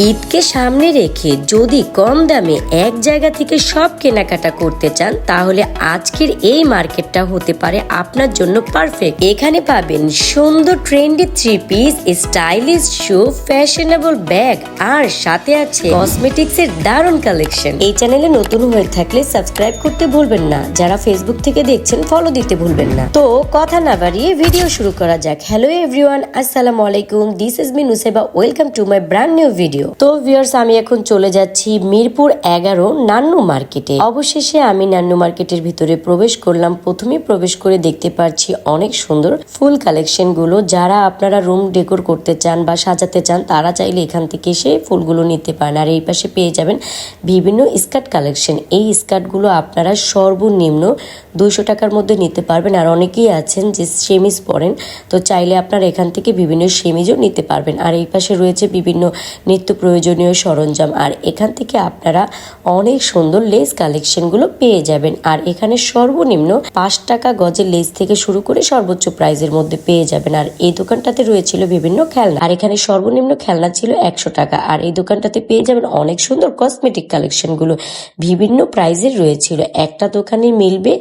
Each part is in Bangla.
ঈদকে সামনে রেখে যদি কম দামে এক জায়গা থেকে সব কেনাকাটা করতে চান তাহলে আজকের এই মার্কেটটা হতে পারে আপনার জন্য পারফেক্ট। এখানে পাবেন সুন্দর ট্রেন্ডি থ্রি পিস, স্টাইলিশ শু, ফ্যাশনেবল ব্যাগ আর সাথে আছে কসমেটিক্স এর দারুণ কালেকশন। এই চ্যানেলে নতুন হয়ে থাকলে সাবস্ক্রাইব করতে ভুলবেন না, যারা ফেসবুক থেকে দেখছেন ফলো দিতে ভুলবেন না। তো কথা না বাড়িয়ে ভিডিও শুরু করা যাক। হ্যালো এভরিওয়ান, আসসালামু আলাইকুম, this is me Nuseba, welcome to my brand new video. তো ভিউয়ার্স, আমি এখন চলে যাচ্ছি মিরপুর 11 নান্নু মার্কেটে। অবশেষে আমি নান্নু মার্কেটের ভিতরে প্রবেশ করলাম। প্রথমে প্রবেশ করে দেখতে পাচ্ছি অনেক সুন্দর ফুল কালেকশন গুলো। যারা আপনারা রুম ডেকোর করতে চান বা সাজাতে চান তারা চাইলে এখান থেকে এসে ফুলগুলো নিতে পারেন। আর এই পাশে পেয়ে যাবেন বিভিন্ন স্কার্ট কালেকশন। এই স্কার্ট গুলো আপনারা সর্বনিম্ন 200 টাকার মধ্যে নিতে পারবেন। আর অনেকেই আছেন যে সেমিজ পরেন, তো চাইলে আপনারা এখান থেকে বিভিন্ন সেমিজও নিতে পারবেন। আর এই পাশে রয়েছে বিভিন্ন নিত্য প্রয়োজনীয় সরঞ্জাম। আর এখান থেকে আপনারা অনেক সুন্দর লেস কালেকশনগুলো পেয়ে যাবেন। আর এখানে সর্বনিম্ন 5 টাকা গজের লেস থেকে শুরু করে সর্বোচ্চ প্রাইজের মধ্যে পেয়ে যাবেন। আর এই দোকানটাতে রয়েছিল বিভিন্ন খেলনা। আর এখানে সর্বনিম্ন খেলনা ছিল 100 টাকা। আর এই দোকানটাতে পেয়ে যাবেন অনেক সুন্দর কসমেটিক কালেকশনগুলো বিভিন্ন প্রাইজের রয়েছিল। একটা দোকানে মিলবে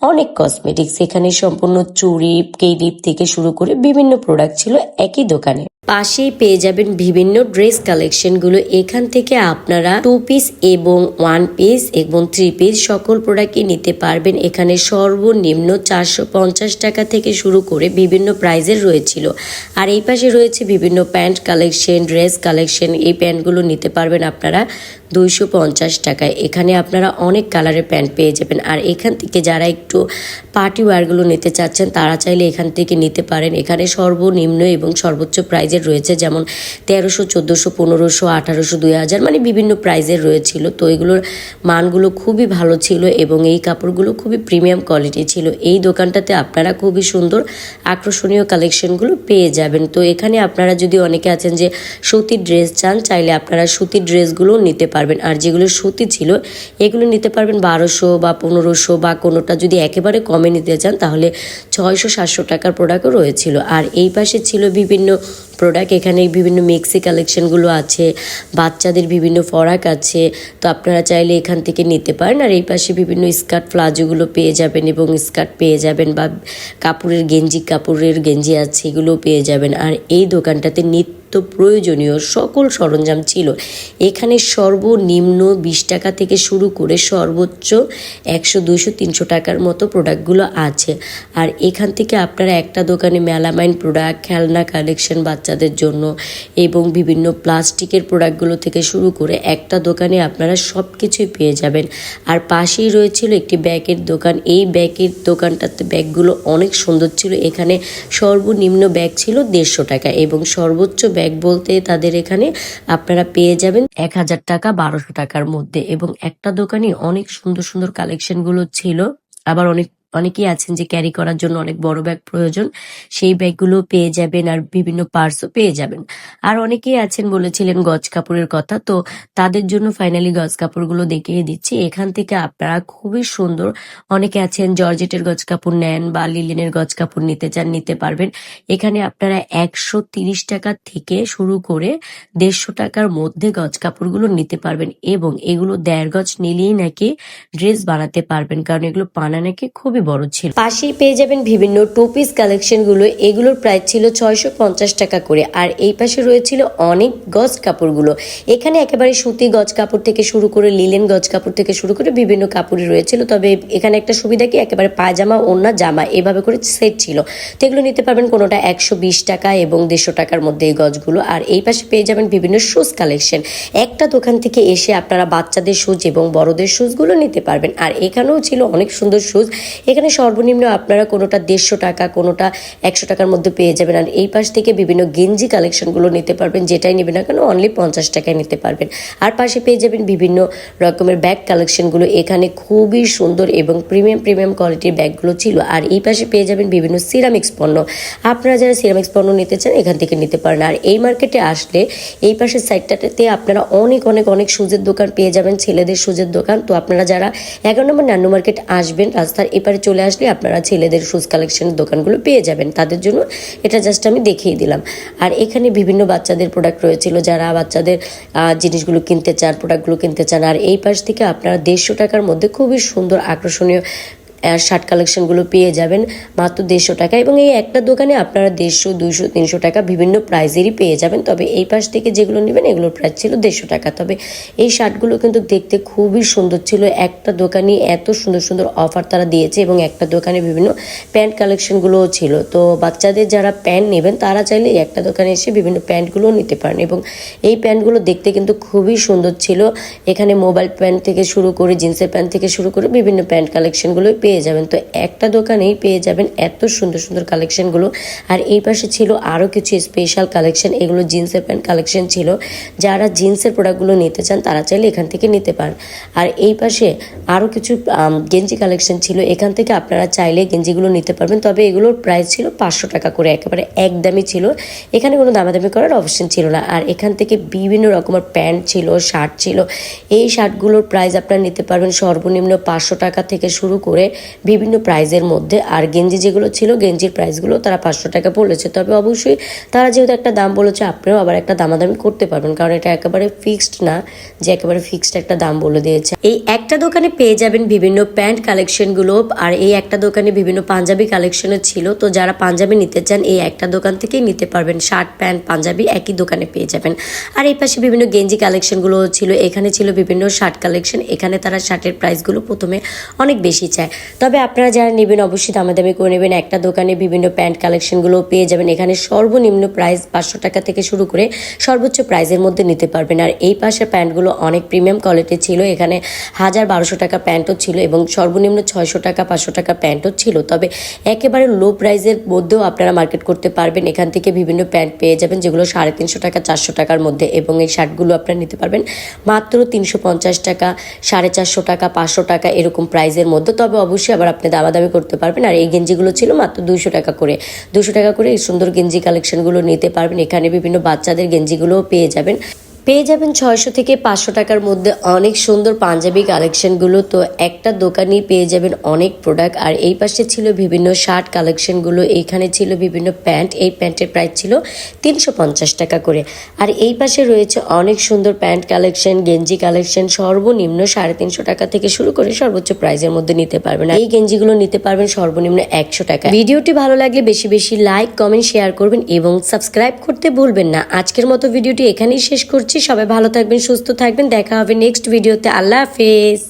অনেক কসমেটিক্স। এখানে সম্পূর্ণ চুড়ি, ক্লিপ থেকে শুরু করে বিভিন্ন প্রোডাক্ট ছিল একই দোকানে। পাশেই পেয়ে যাবেন বিভিন্ন ড্রেস কালেকশন গুলো। এখান থেকে আপনারা 2 পিস এবং 1 পিস এবং 3 পিস সকল প্রোডাক্টই নিতে পারবেন। এখানে সর্বনিম্ন 450 টাকা থেকে শুরু করে বিভিন্ন প্রাইজের রয়েছিল। আর এই পাশে রয়েছে বিভিন্ন প্যান্ট কালেকশন, ড্রেস কালেকশন। এই প্যান্টগুলো নিতে পারবেন আপনারা 250 টাকায়। এখানে আপনারা অনেক কালারের প্যান্ট পেয়ে যাবেন। আর এখান থেকে যারা একটু পার্টি ওয়্যারগুলো নিতে চাচ্ছেন তারা চাইলে এখান থেকে নিতে পারেন। এখানে সর্বনিম্ন এবং সর্বোচ্চ প্রাইজের রয়েছে, যেমন 1300, 1400, 1500, 1800, 2000, মানে বিভিন্ন প্রাইজের রয়েছিল। তো এগুলোর মানগুলো খুবই ভালো ছিল এবং এই কাপড়গুলো খুবই প্রিমিয়াম কোয়ালিটি ছিল। এই দোকানটাতে আপনারা খুবই সুন্দর আকর্ষণীয় কালেকশনগুলো পেয়ে যাবেন। তো এখানে আপনারা যদি অনেকে আছেন যে সুতির ড্রেস চান, চাইলে আপনারা সুতির ড্রেসগুলো নিতে পারবেন। আর যেগুলো সুতি ছিল এগুলো নিতে পারবেন 1200 বা 1500, বা কোনোটা যদি একেবারে কমে নিতে চান তাহলে 600-700 টাকার প্রোডাক্টও রয়েছিল। আর এই পাশে ছিল বিভিন্ন প্রোডাক্ট। এখানে বিভিন্ন মেক্সি কালেকশনগুলো আছে, বাচ্চাদের বিভিন্ন ফরাক আছে, তো আপনারা চাইলে এখান থেকে নিতে পারেন। আর এই পাশে বিভিন্ন স্কার্ট প্লাজোগুলো পেয়ে যাবেন এবং স্কার্ট পেয়ে যাবেন, বা কাপড়ের গেঞ্জি আছে, এগুলো পেয়ে যাবেন। আর এই দোকানটাতে নিত্য প্রয়োজনীয় সকল সরঞ্জাম ছিল। এখানে সর্বনিম্ন 20 টাকা থেকে শুরু করে সর্বোচ্চ 100, 200, 300 টাকার মতো প্রোডাক্টগুলো আছে। আর এখান থেকে আপনারা একটা দোকানে মেলামাইন প্রোডাক্ট, খেলনা কালেকশন বাচ্চাদের জন্য এবং বিভিন্ন প্লাস্টিকের প্রোডাক্টগুলো থেকে শুরু করে একটা দোকানে আপনারা সব কিছুই পেয়ে যাবেন। আর পাশেই রয়েছিল একটি ব্যাগের দোকান। এই ব্যাগের দোকানটাতে ব্যাগগুলো অনেক সুন্দর ছিল। এখানে সর্বনিম্ন ব্যাগ ছিল 150 টাকা এবং সর্বোচ্চ ব্যাগ বলতে তাদের এখানে আপনারা পেয়ে যাবেন 1000 টাকা, 1200 টাকার মধ্যে। এবং একটা দোকানে অনেক সুন্দর সুন্দর কালেকশনগুলো ছিল। আবার অনেকেই আছেন যে ক্যারি করার জন্য অনেক বড় ব্যাগ প্রয়োজন, সেই ব্যাগগুলো পেয়ে যাবেন। আর বিভিন্ন পার্সও পেয়ে যাবেন। আর অনেকেই আছেন বলেছিলেন গজ কাপড়ের কথা, তো তাদের জন্য ফাইনালি গজ কাপড়গুলো দেখিয়ে দিচ্ছি। এখান থেকে আপনারা খুবই সুন্দর, অনেকে আছেন জর্জেটের গজ কাপড় নেন বা লিলেনের গজ কাপড় নিতে চান, নিতে পারবেন। এখানে আপনারা 130 টাকা থেকে শুরু করে 150 টাকার মধ্যে গজ কাপড়গুলো নিতে পারবেন। এবং এগুলো 1.5 গজ নিলেই নাকি ড্রেস বানাতে পারবেন, কারণ এগুলো পানা নাকি খুবই বড় ছিল। পাশেই পেয়ে যাবেন বিভিন্ন 2 পিস কালেকশন গুলো। এগুলোর প্রাইস ছিল 650 টাকা করে। আর এই পাশে রয়েছিল অনেক গজ কাপড়গুলো। এখানে একেবারে সুতি গজ কাপড় থেকে শুরু করে লিলেন গজ কাপড় থেকে শুরু করে বিভিন্ন কাপড়ই রয়েছিল। তবে এখানে একটা সুবিধা কি, একেবারে পায়জামা, ওড়না, জামা এভাবে করে সেট ছিল। তো এগুলো নিতে পারবেন কোনোটা 120 টাকা এবং 150 টাকার মধ্যে এই গজগুলো। আর এই পাশে পেয়ে যাবেন বিভিন্ন শুজ কালেকশন। একটা দোকান থেকে এসে আপনারা বাচ্চাদের শুজ এবং বড়দের শুজগুলো নিতে পারবেন। আর এখানেও ছিল অনেক সুন্দর শুজ। এখানে সর্বনিম্ন আপনারা কোনোটা 150 টাকা, কোনোটা 100 টাকার মধ্যে পেয়ে যাবেন। আর এই পাশ থেকে বিভিন্ন গেঞ্জি কালেকশনগুলো নিতে পারবেন, যেটাই নেবেন না কেন অনলি 50 টাকায় নিতে পারবেন। আর পাশে পেয়ে যাবেন বিভিন্ন রকমের ব্যাগ কালেকশনগুলো। এখানে খুবই সুন্দর এবং প্রিমিয়াম কোয়ালিটির ব্যাগগুলো ছিল। আর এই পাশে পেয়ে যাবেন বিভিন্ন সিরামিক্স পণ্য। আপনারা যারা সিরামিক্স পণ্য নিতে চান এখান থেকে নিতে পারেন। আর এই মার্কেটে আসলে এই পাশের সাইডটাতে আপনারা অনেক সুজের দোকান পেয়ে যাবেন, ছেলেদের সুজের দোকান। তো আপনারা যারা 11 নম্বর নান্নু মার্কেট আসবেন, রাস্তার এপাশে এপারে চলে আসলে আপনারা ছেলেদের শুজ কালেকশনের দোকানগুলো পেয়ে যাবেন, তাদের জন্য এটা জাস্ট আমি দেখিয়ে দিলাম। আর এখানে বিভিন্ন বাচ্চাদের প্রোডাক্ট রয়েছিল, যারা বাচ্চাদের জিনিসগুলো কিনতে চান, প্রোডাক্টগুলো কিনতে চান। আর এই পাশ থেকে আপনারা 150 টাকার মধ্যে খুবই সুন্দর আকর্ষণীয় শার্ট কালেকশনগুলো পেয়ে যাবেন মাত্র 150 টাকা। এবং এই একটা দোকানে আপনারা 150, 200, 300 টাকা বিভিন্ন প্রাইজেরই পেয়ে যাবেন। তবে এই পাশ থেকে যেগুলো নেবেন এগুলোর প্রাইস ছিল 150 টাকা। তবে এই শার্টগুলো কিন্তু দেখতে খুবই সুন্দর ছিল। একটা দোকানে এত সুন্দর সুন্দর অফার তারা দিয়েছে এবং একটা দোকানে বিভিন্ন প্যান্ট কালেকশনগুলোও ছিল। তো বাচ্চাদের যারা প্যান্ট নেবেন তারা চাইলে একটা দোকানে এসে বিভিন্ন প্যান্টগুলোও নিতে পারেন। এবং এই প্যান্টগুলো দেখতে কিন্তু খুবই সুন্দর ছিল। এখানে মোবাইল প্যান্ট থেকে শুরু করে জিন্সের প্যান্ট থেকে শুরু করে বিভিন্ন প্যান্ট কালেকশনগুলো পেয়ে যাবেন। তো একটা দোকানেই পেয়ে যাবেন এত সুন্দর সুন্দর কালেকশনগুলো। আর এই পাশে ছিল আরও কিছু স্পেশাল কালেকশন, এগুলো জিন্সের প্যান্ট কালেকশন ছিল। যারা জিন্সের প্রোডাক্টগুলো নিতে চান তারা চাইলে এখান থেকে নিতে পারেন। আর এই পাশে আরও কিছু গেঞ্জি কালেকশন ছিল, এখান থেকে আপনারা চাইলে গেঞ্জিগুলো নিতে পারবেন। তবে এগুলোর প্রাইস ছিল 500 টাকা করে, একেবারে একদমই ছিল, এখানে কোনো দামাদামি করার অপশন ছিল না। আর এখান থেকে বিভিন্ন রকমের প্যান্ট ছিল, শার্ট ছিল। এই শার্টগুলোর প্রাইস আপনারা নিতে পারবেন সর্বনিম্ন 500 টাকা থেকে শুরু করে বিভিন্ন প্রাইজের মধ্যে। আর গেঞ্জি যেগুলো ছিল, গেঞ্জির প্রাইসগুলো তারা 500 টাকা বলেছে। তবে অবশ্যই তারা যেহেতু একটা দাম বলেছে, আপনিও আবার একটা দামাদামি করতে পারবেন, কারণ এটা একেবারে ফিক্সড না যে একেবারে ফিক্সড একটা দাম বলে দিয়েছে। এই একটা দোকানে পেয়ে যাবেন বিভিন্ন প্যান্ট কালেকশনগুলো। আর এই একটা দোকানে বিভিন্ন পাঞ্জাবি কালেকশনও ছিল। তো যারা পাঞ্জাবি নিতে চান এই একটা দোকান থেকেই নিতে পারবেন, শার্ট প্যান্ট পাঞ্জাবি একই দোকানে পেয়ে যাবেন। আর এই পাশে বিভিন্ন গেঞ্জি কালেকশনগুলো ছিল, এখানে ছিল বিভিন্ন শার্ট কালেকশন। এখানে তারা শার্টের প্রাইসগুলো প্রথমে অনেক বেশি চায়, তবে আপনারা যারা নেবেন অবশ্যই দামাদামি করে নেবেন। একটা দোকানে বিভিন্ন প্যান্ট কালেকশনগুলো পেয়ে যাবেন। এখানে সর্বনিম্ন প্রাইস 500 টাকা থেকে শুরু করে সর্বোচ্চ প্রাইজের মধ্যে নিতে পারবেন। আর এই পাশের প্যান্টগুলো অনেক প্রিমিয়াম কোয়ালিটি ছিল, এখানে 1000-1200 টাকা প্যান্টও ছিল এবং সর্বনিম্ন 600 টাকা 500 টাকা প্যান্টও ছিল। তবে একেবারে লো প্রাইজের মধ্যেও আপনারা মার্কেট করতে পারবেন। এখান থেকে বিভিন্ন প্যান্ট পেয়ে যাবেন যেগুলো 350 টাকা 400 টাকার মধ্যে, এবং এই শার্টগুলো আপনারা নিতে পারবেন মাত্র 350 টাকা, 450 টাকা, 500 টাকা এরকম প্রাইজের মধ্যে। তবে অবশ্যই আবার আপনি দামাদামি করতে পারবেন। আর এই গেঞ্জিগুলো ছিল মাত্র 200 টাকা করে। 200 টাকা করে এই সুন্দর গেঞ্জি কালেকশনগুলো নিতে পারবেন। এখানে বিভিন্ন বাচ্চাদের গেঞ্জিগুলোও পেয়ে যাবেন 600 থেকে 500 টাকার মধ্যে অনেক সুন্দর পাঞ্জাবি কালেকশনগুলো। তো একটা দোকানেই পেয়ে যাবেন অনেক প্রোডাক্ট। আর এই পাশে ছিল বিভিন্ন শার্ট কালেকশনগুলো, এইখানে ছিল বিভিন্ন প্যান্ট, এই প্যান্টের প্রাইস ছিল 350 টাকা করে। আর এই পাশে রয়েছে অনেক সুন্দর প্যান্ট কালেকশন, গেঞ্জি কালেকশন, সর্বনিম্ন 350 টাকা থেকে শুরু করে সর্বোচ্চ প্রাইজের মধ্যে নিতে পারবেন। এই গেঞ্জিগুলো নিতে পারবেন সর্বনিম্ন 100 টাকা। ভিডিওটি ভালো লাগলে বেশি বেশি লাইক, কমেন্ট, শেয়ার করবেন এবং সাবস্ক্রাইব করতে ভুলবেন না। আজকের মতো ভিডিওটি এখানেই শেষ করছি। সবাই ভালো থাকবেন, সুস্থ থাকবেন, দেখা হবে নেক্সট ভিডিওতে। আল্লাহ হাফেজ।